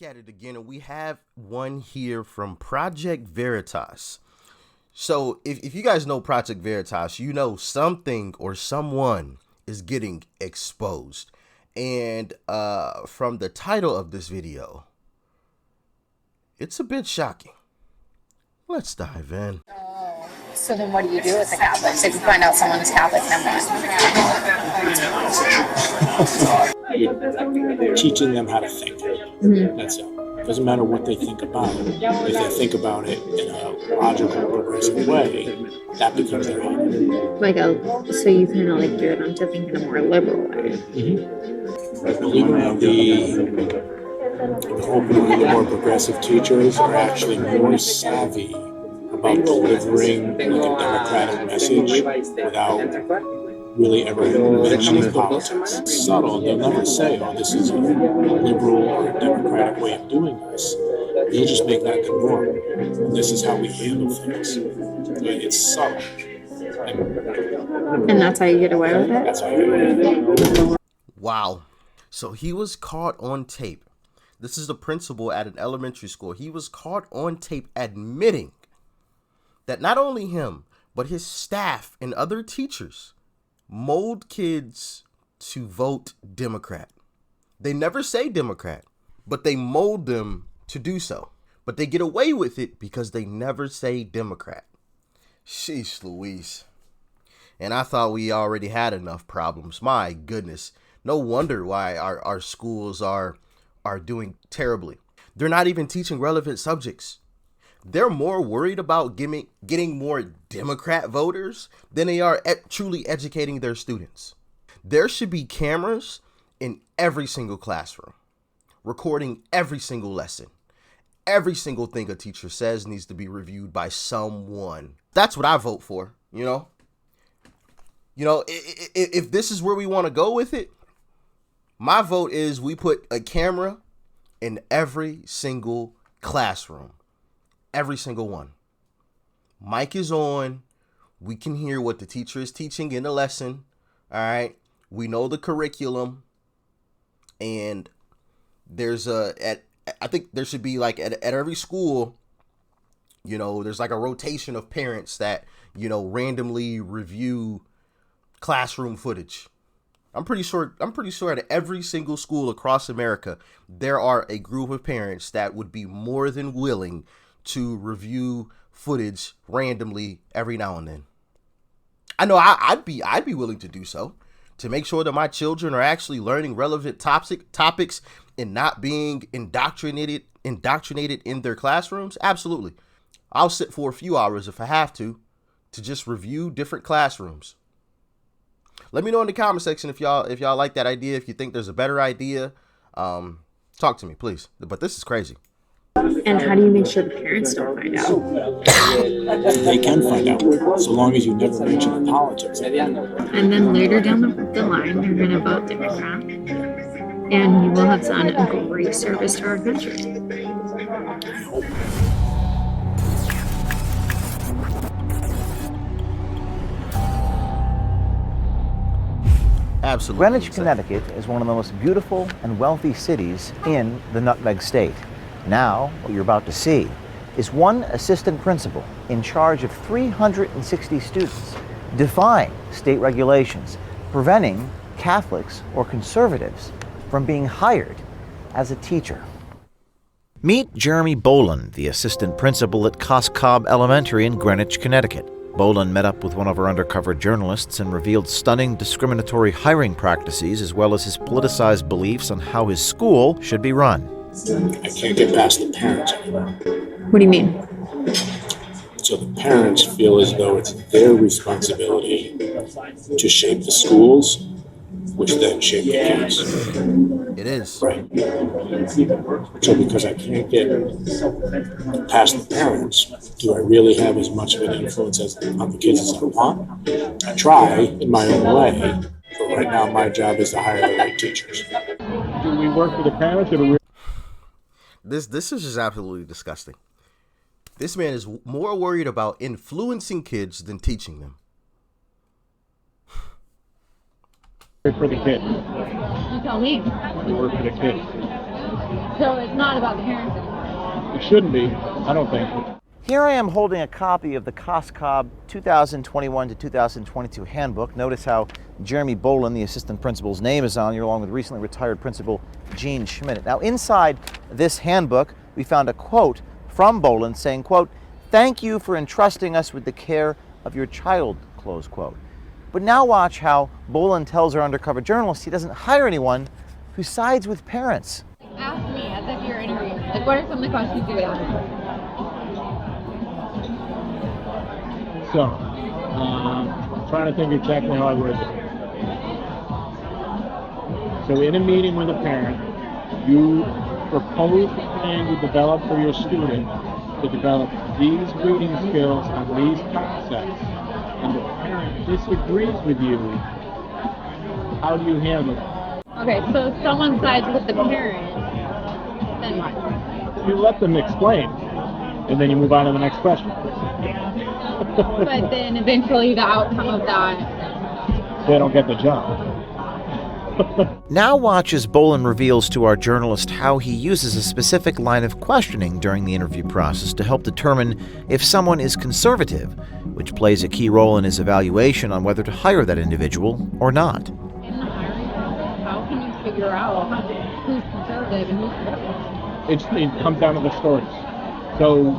At it again, and we have one here from Project Veritas. So if you guys know Project Veritas, you know something or someone is getting exposed. And from the title of this video, it's a bit shocking. Let's dive in. So then what do you do with the Catholics? If you find out someone is Catholic, then what? You're teaching them how to think. That's it. It doesn't matter what they think about it. If they think about it in a logical, progressive way, that becomes their habit. So you kind of like gear them to think in a more liberal way. The more progressive teachers are actually more savvy about delivering like a democratic message without really ever mentioning politics. It's subtle. They'll never say, oh, this is a liberal or a democratic way of doing this. You'll just make that the norm. And this is how we handle things. It's subtle. And that's how you get away with it? That's how you get away with it. Wow. So he was caught on tape. This is the principal at an elementary school. He was caught on tape admitting that not only him, but his staff and other teachers mold kids to vote Democrat. They never say Democrat, but they mold them to do so. But they get away with it because they never say Democrat. Sheesh Louise. And I thought we already had enough problems. My goodness. No wonder why our schools are doing terribly. They're not even teaching relevant subjects. They're more worried about getting more Democrat voters than they are truly educating their students. There should be cameras in every single classroom, recording every single lesson. Every single thing a teacher says needs to be reviewed by someone. That's what I vote for, you know? If this is where we want to go with it, my vote is we put a camera in every single classroom. Every single one. Mic is on. We can hear what the teacher is teaching in the lesson. All right. We know the curriculum. And I think there should be like at every school, there's like a rotation of parents that, randomly review classroom footage. I'm pretty sure at every single school across America, there are a group of parents that would be more than willing to review footage randomly every now and then. I know I'd be willing to do so to make sure that my children are actually learning relevant topics and not being indoctrinated in their classrooms. Absolutely. I'll sit for a few hours if I have to just review different classrooms. Let me know in the comment section if y'all like that idea, if you think there's a better idea. Talk to me, please. But this is crazy. And how do you make sure the parents don't find out? They can find out, so long as you never mention the politics. And then later down the line, you're going to vote Democrat. And you will have done a great service to our country. Absolutely. Greenwich, Connecticut is one of the most beautiful and wealthy cities in the Nutmeg State. Now, what you're about to see is one assistant principal in charge of 360 students, defying state regulations, preventing Catholics or conservatives from being hired as a teacher. Meet Jeremy Boland, the assistant principal at Coscob Elementary in Greenwich, Connecticut. Boland met up with one of our undercover journalists and revealed stunning discriminatory hiring practices as well as his politicized beliefs on how his school should be run. I can't get past the parents anymore. What do you mean? So the parents feel as though it's their responsibility to shape the schools, which then shape the kids. It is. Right. So because I can't get past the parents, do I really have as much of an influence on the kids as I want? I try in my own way, but right now my job is to hire the right teachers. Do we work with the parents or do we? This is just absolutely disgusting. This man is more worried about influencing kids than teaching them. For the kids. You tell me. We work for the kids. So it's not about the parents anymore. It shouldn't be. I don't think. Here I am holding a copy of the COSCOB 2021 to 2022 handbook. Notice how Jeremy Bolin, the assistant principal's name is on here, along with recently retired principal Gene Schmidt. Now, inside this handbook, we found a quote from Bolin saying, quote, "Thank you for entrusting us with the care of your child," close quote. But now watch how Bolin tells our undercover journalist he doesn't hire anyone who sides with parents. Ask me as if you're interviewing. Like, what are some of the questions you would ask? So, I'm trying to think exactly how I word it. So, in a meeting with a parent, you propose the plan you develop for your student to develop these reading skills on these concepts, and the parent disagrees with you. How do you handle it? Okay, so if someone sides with the parent, then what? You let them explain, and then you move on to the next question. But then eventually the outcome of that, They don't get the job. Now watch as Bolin reveals to our journalist how he uses a specific line of questioning during the interview process to help determine if someone is conservative, which plays a key role in his evaluation on whether to hire that individual or not. in the hiring process, how can you figure out who's conservative and who's conservative? It comes down to the stories. So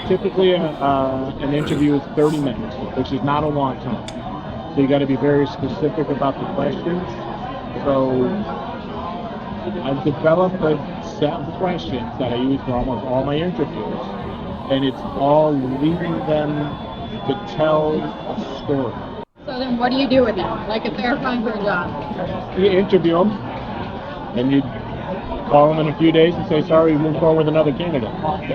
typically an interview is 30 minutes, which is not a long time. So you got to be very specific about the questions. So I've developed a set of questions that I use for almost all my interviews, and it's all leading them to tell a story. So then what do you do with them? Like if they're applying for a job? You interview them, and you call them in a few days and say, sorry, we moved forward with another candidate.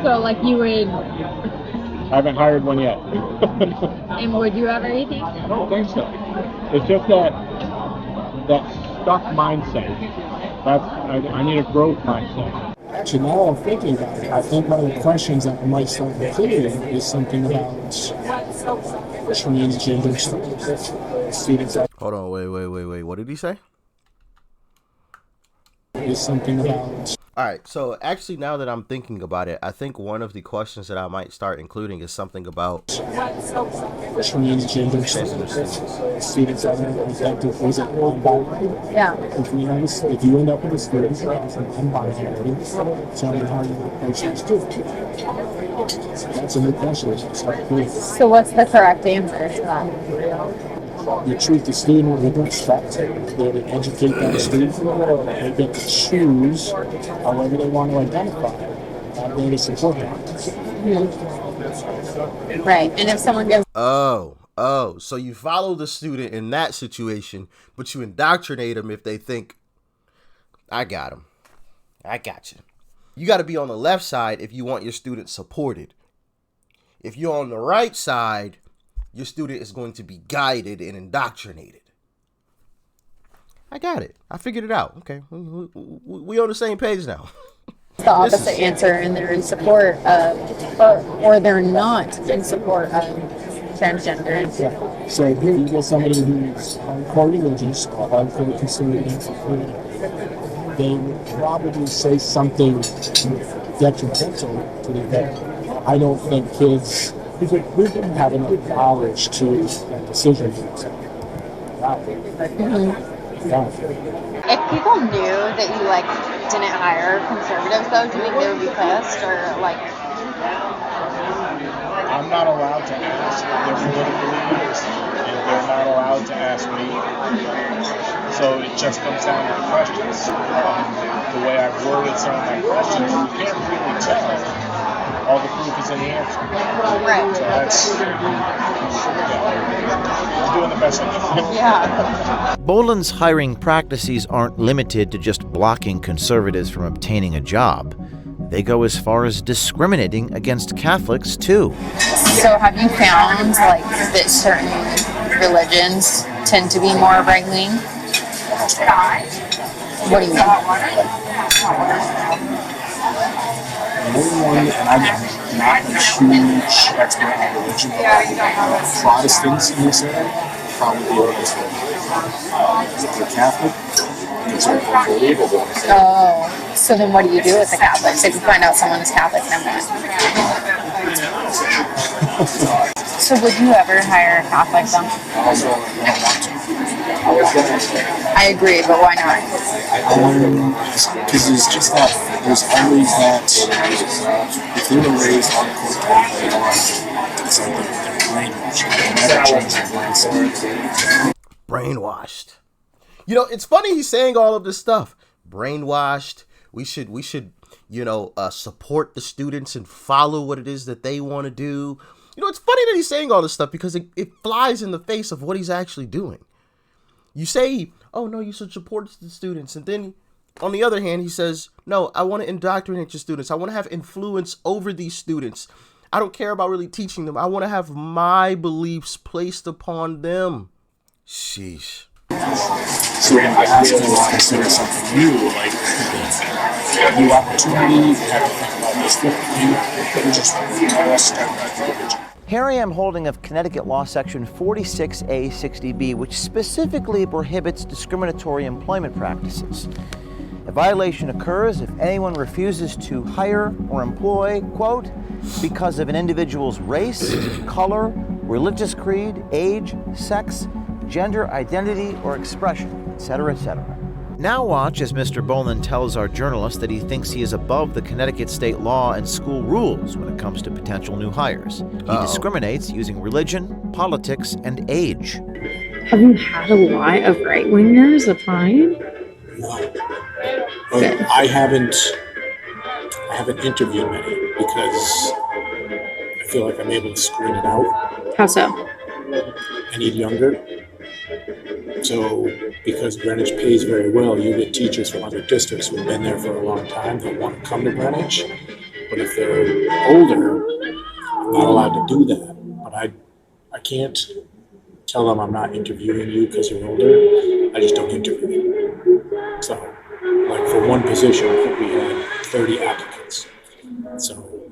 So like you would, I haven't hired one yet. and would you ever, you think? I don't think so. It's just that stuck mindset. I need a growth mindset. Actually, now I'm thinking about it, I think one of the questions that I might start including is something about transgender students. Hold on, wait. What did he say? Is something about All right, so actually now that I'm thinking about it, I think one of the questions that I might start including is something about transgender students that are affected. Was it non-binary? Yeah. If you end up with a student who's non-binary, tell me how you approach those students. That's a new question. So what's the correct answer to that? You treat the student with respect, they educate that student, they get to choose however they want to identify, that way to support them. Right, and if someone goes, Oh, so you follow the student in that situation, but you indoctrinate them if they think, I got him. I got you. You got to be on the left side if you want your student supported. If you're on the right side, your student is going to be guided and indoctrinated. I got it. I figured it out. Okay. We on the same page now. the opposite answer and they're in support of, or they're not in support of transgender. Yeah. So here you get somebody who's hardcore religious, hardcore conservative, they would probably say something detrimental to the family. I don't think kids have enough knowledge to make decisions. If people knew that you like didn't hire conservatives though, do you think they would be pissed or like? I'm not allowed to ask their political leaders, and they're not allowed to ask me. So it just comes down to the questions. The way I've worded some of my questions, you can't really tell. All the proof is in the answer. Right. So that's, I'm doing the best I can. Yeah. Bolin's hiring practices aren't limited to just blocking conservatives from obtaining a job. They go as far as discriminating against Catholics, too. So have you found like that certain religions tend to be more right-wing? What do you mean? One, and I'm not a huge expert on religion, but Protestants in this area probably are this way. If they're Catholic, it's unbelievable. Oh. So then what do you do with the Catholics? If you find out someone is Catholic, then what? So would you ever hire a Catholic then? I agree, but why not? Because it's just that there's always that, if they were raised on it's like they're brainwashed. They never change their mindset. Brainwashed. You know, it's funny he's saying all of this stuff. Brainwashed. We should, support the students and follow what it is that they want to do. You know, it's funny that he's saying all this stuff because it flies in the face of what he's actually doing. You say, oh, no, you should support the students. And then, on the other hand, he says, no, I want to indoctrinate your students. I want to have influence over these students. I don't care about really teaching them. I want to have my beliefs placed upon them. Sheesh. So when I ask them to consider something new, like new opportunity, you have to think about this differently, you just tell us that. Here I am holding of Connecticut Law Section 46A 60B, which specifically prohibits discriminatory employment practices. A violation occurs if anyone refuses to hire or employ, quote, because of an individual's race, color, religious creed, age, sex, gender identity or expression, etc., etc. Now watch as Mr. Boland tells our journalist that he thinks he is above the Connecticut state law and school rules when it comes to potential new hires. He discriminates using religion, politics, and age. Have you had a lot of right-wingers applying? No. But I haven't interviewed many because I feel like I'm able to screen it out. How so? I need younger. So, because Greenwich pays very well, you get teachers from other districts who've been there for a long time that want to come to Greenwich. But if they're older, I'm not allowed to do that. But I can't tell them I'm not interviewing you because you're older. I just don't interview you. So, like for one position, I think we had 30 applicants. So,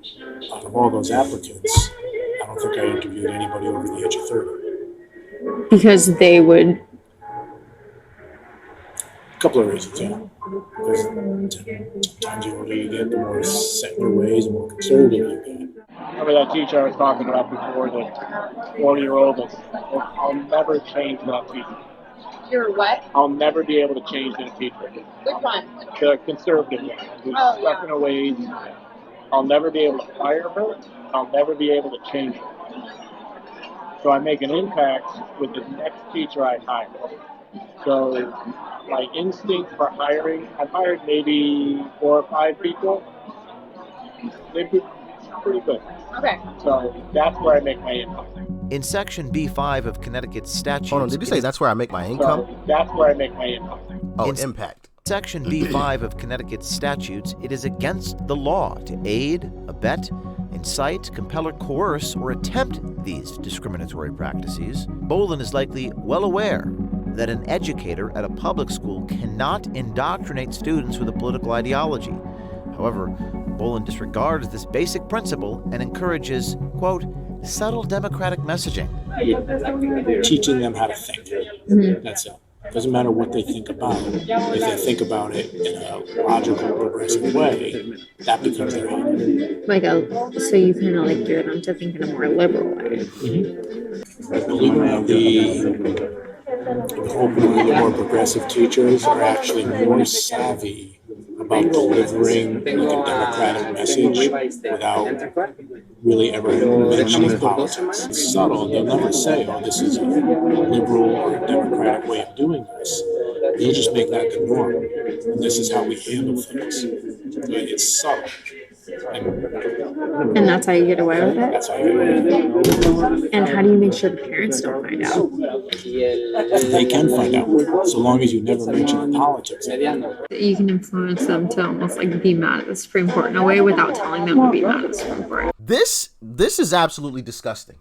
out of all those applicants, I don't think I interviewed anybody over the age of 30. Because they would. A couple of reasons, yeah. Because sometimes the older you get, the more set in your ways, the more conservative you get. Remember that teacher I was talking about before, the 40-year-old? I'll never change that teacher. You're what? I'll never be able to change that teacher. Which one? The conservative one, who's stuck in her ways. I'll never be able to fire her. I'll never be able to change her. So I make an impact with the next teacher I hire. So my instinct for hiring, I've hired maybe 4 or 5 people. They've been pretty good. Okay. So that's where I make my impact. In Section B5 of Connecticut's statutes... Hold on, did you say that's where I make my income? So that's where I make my impact. Oh, impact. Section B5 of Connecticut's statutes, it is against the law to aid, abet, incite, compel, or coerce, or attempt these discriminatory practices. Boland is likely well aware that an educator at a public school cannot indoctrinate students with a political ideology. However, Boland disregards this basic principle and encourages, quote, subtle democratic messaging. Teaching them how to think. Mm-hmm. That's it. Doesn't matter what they think about it. If they think about it in a logical, progressive way, that becomes their attitude. So you kind of like gear them to think in a more liberal way. Mm-hmm. Believe me, the more progressive teachers are actually more savvy about delivering like a democratic message without really ever mentioning politics. It's subtle. They'll never say, oh, this is a liberal or a democratic way of doing this. They'll just make that the norm. And this is how we handle things. It's subtle. And that's how you get away with it? That's how you get away with it. And how do you make sure the parents don't find out? They can find out, so long as you never mention the politics. You can influence them to almost like be mad at the Supreme Court in a way without telling them to be mad at the Supreme Court. This is absolutely disgusting.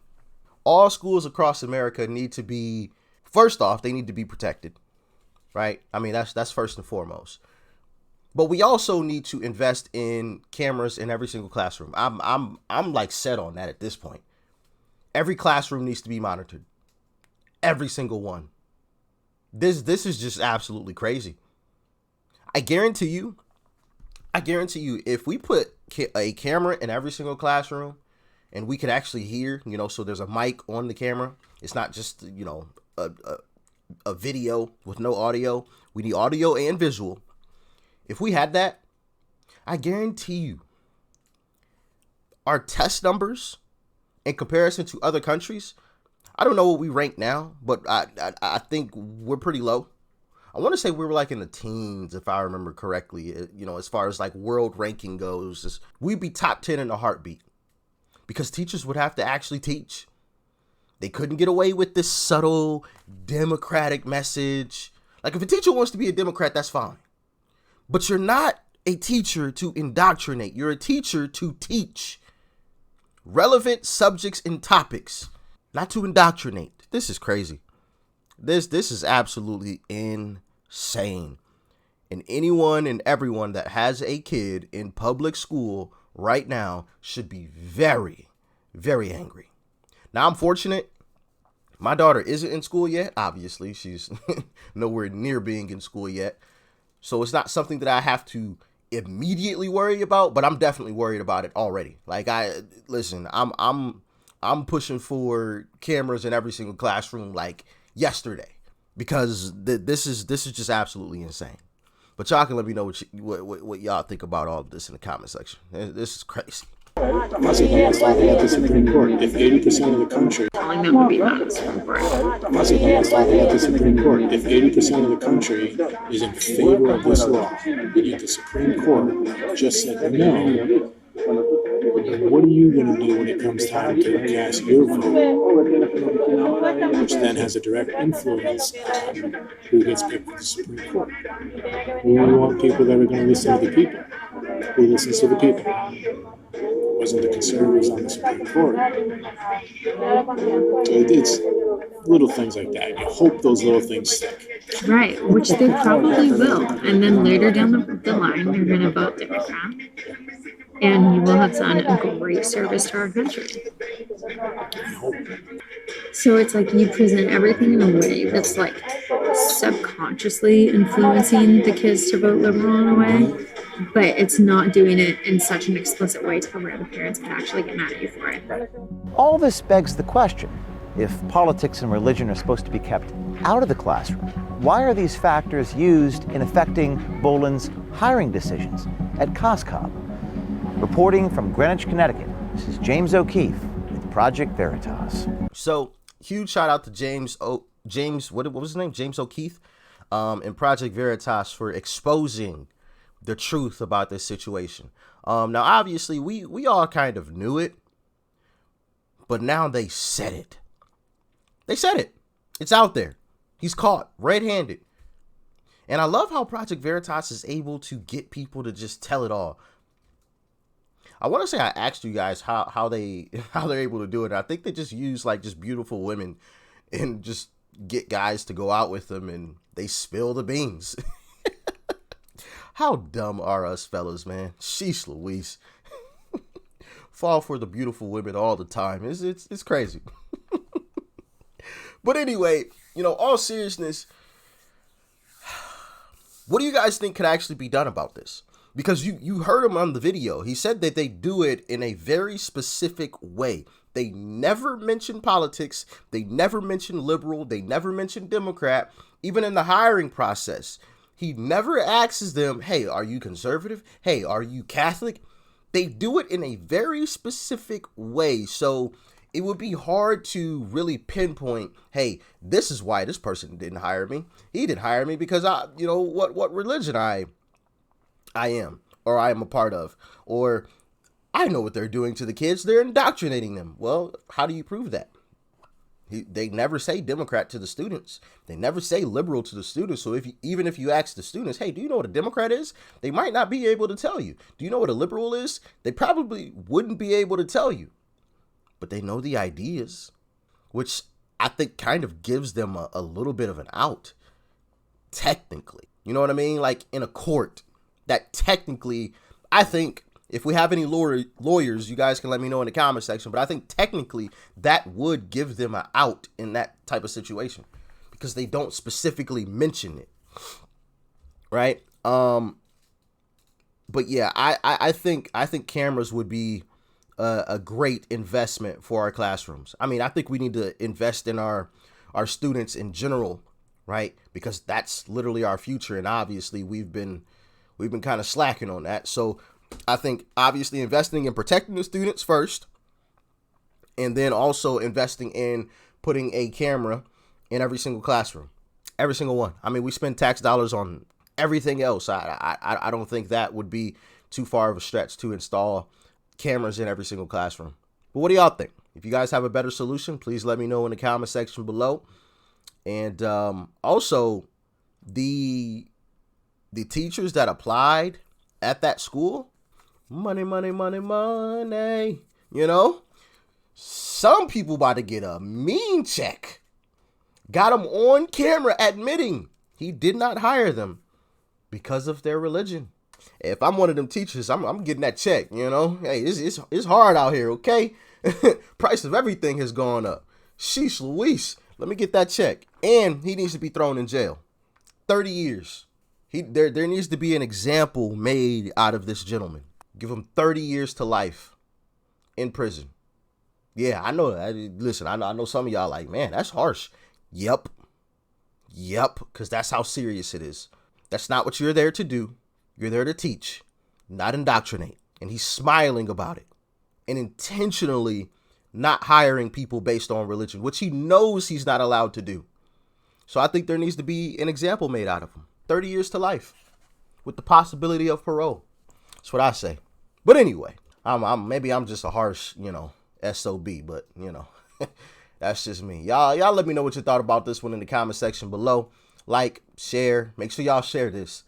All schools across America need to be, first off, they need to be protected, right? I mean, that's first and foremost. But we also need to invest in cameras in every single classroom. I'm like set on that at this point. Every classroom needs to be monitored. Every single one. This is just absolutely crazy. I guarantee you, I guarantee you, if we put a camera in every single classroom and we could actually hear, so there's a mic on the camera. It's not just, a video with no audio. We need audio and visual. If we had that, I guarantee you our test numbers in comparison to other countries, I don't know what we rank now, but I think we're pretty low. I want to say we were like in the teens, if I remember correctly, as far as like world ranking goes. We'd be top 10 in a heartbeat because teachers would have to actually teach. They couldn't get away with this subtle democratic message. Like if a teacher wants to be a Democrat, that's fine. But you're not a teacher to indoctrinate. You're a teacher to teach relevant subjects and topics, not to indoctrinate. This is crazy. This is absolutely insane. And anyone and everyone that has a kid in public school right now should be very, very angry. Now, I'm fortunate. My daughter isn't in school yet. Obviously, she's nowhere near being in school yet. So it's not something that I have to immediately worry about, but I'm definitely worried about it already. Like I'm pushing for cameras in every single classroom like yesterday because this is just absolutely insane. But y'all can let me know what y'all think about all of this in the comment section. This is crazy. That's the Supreme Court. If 80% of the country, Telling them to be mad at the Supreme Court. the Supreme Court. If 80% of the country is in favor of this law, and yet the Supreme Court just said no, what are you going to do when it comes time to cast your vote, which then has a direct influence on who gets picked for the Supreme Court? We want people that are going to listen to the people. Who listens to the people? It wasn't the conservatives on the Supreme Court. So it's little things like that. You hope those little things stick. Right, which they probably will. And then later down the line, you're going to vote Democrat. And you will have done a great service to our country. So it's like you present everything in a way that's like subconsciously influencing the kids to vote liberal in a way, but it's not doing it in such an explicit way to where the parents can actually get mad at you for it. All this begs the question, if politics and religion are supposed to be kept out of the classroom, why are these factors used in affecting Boland's hiring decisions at COSCOB? Reporting from Greenwich, Connecticut, this is James O'Keefe with Project Veritas. So, huge shout out to James, what was his name? James O'Keefe, and Project Veritas for exposing the truth about this situation. Now, obviously, we all kind of knew it, but now they said it. They said it. It's out there. He's caught red-handed. And I love how Project Veritas is able to get people to just tell it all. I want to say I asked you guys how they're able to do it. I think they just use like just beautiful women and just get guys to go out with them and they spill the beans. How dumb are us fellas, man? Sheesh Louise. Fall for the beautiful women all the time. It's crazy. But anyway, all seriousness, what do you guys think could actually be done about this? Because you heard him on the video. He said that they do it in a very specific way. They never mention politics. They never mention liberal. They never mention Democrat. Even in the hiring process, he never asks them, hey, are you conservative? Hey, are you Catholic? They do it in a very specific way. So it would be hard to really pinpoint, hey, this is why this person didn't hire me. He didn't hire me because what religion I am, or I am a part of, or I know what they're doing to the kids. They're indoctrinating them. Well, how do you prove that? They never say Democrat to the students. They never say liberal to the students. So even if you ask the students, hey, do you know what a Democrat is? They might not be able to tell you. Do you know what a liberal is? They probably wouldn't be able to tell you. But they know the ideas, which I think kind of gives them a little bit of an out, technically. You know what I mean? Like in a court, that technically, I think, if we have any lawyers, you guys can let me know in the comment section, but I think technically that would give them an out in that type of situation because they don't specifically mention it, right? But yeah, I think cameras would be a great investment for our classrooms. I mean, I think we need to invest in our students in general, right? Because that's literally our future, and obviously we've been kind of slacking on that. So I think obviously investing in protecting the students first, and then also investing in putting a camera in every single classroom, every single one. I mean, we spend tax dollars on everything else. I don't think that would be too far of a stretch to install cameras in every single classroom. But what do y'all think? If you guys have a better solution, please let me know in the comment section below. And also, the teachers that applied at that school, money, you know, some people about to get a mean check. Got him on camera admitting he did not hire them because of their religion. If I'm one of them teachers, I'm getting that check, you know. Hey, it's hard out here, okay? Price of everything has gone up. Sheesh Louise, let me get that check. And he needs to be thrown in jail. 30 years. There needs to be an example made out of this gentleman. Give him 30 years to life in prison. Yeah, I know. Listen, I know some of y'all like, man, that's harsh. Yep, because that's how serious it is. That's not what you're there to do. You're there to teach, not indoctrinate. And he's smiling about it and intentionally not hiring people based on religion, which he knows he's not allowed to do. So I think there needs to be an example made out of him. 30 years to life with the possibility of parole. That's what I say. But anyway, maybe I'm just a harsh, SOB, but that's just me. Y'all let me know what you thought about this one in the comment section below. Like, share, make sure y'all share this.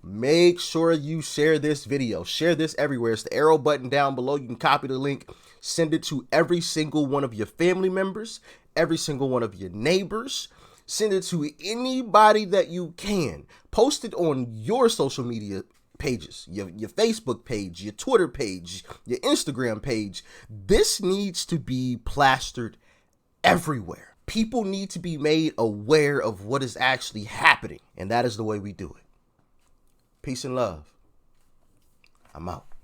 Make sure you share this video. Share this everywhere. It's the arrow button down below. You can copy the link, send it to every single one of your family members, every single one of your neighbors. Send it to anybody that you can. Post it on your social media pages, your Facebook page, your Twitter page, your Instagram page. This needs to be plastered everywhere. People need to be made aware of what is actually happening, and that is the way we do it. Peace and love. I'm out.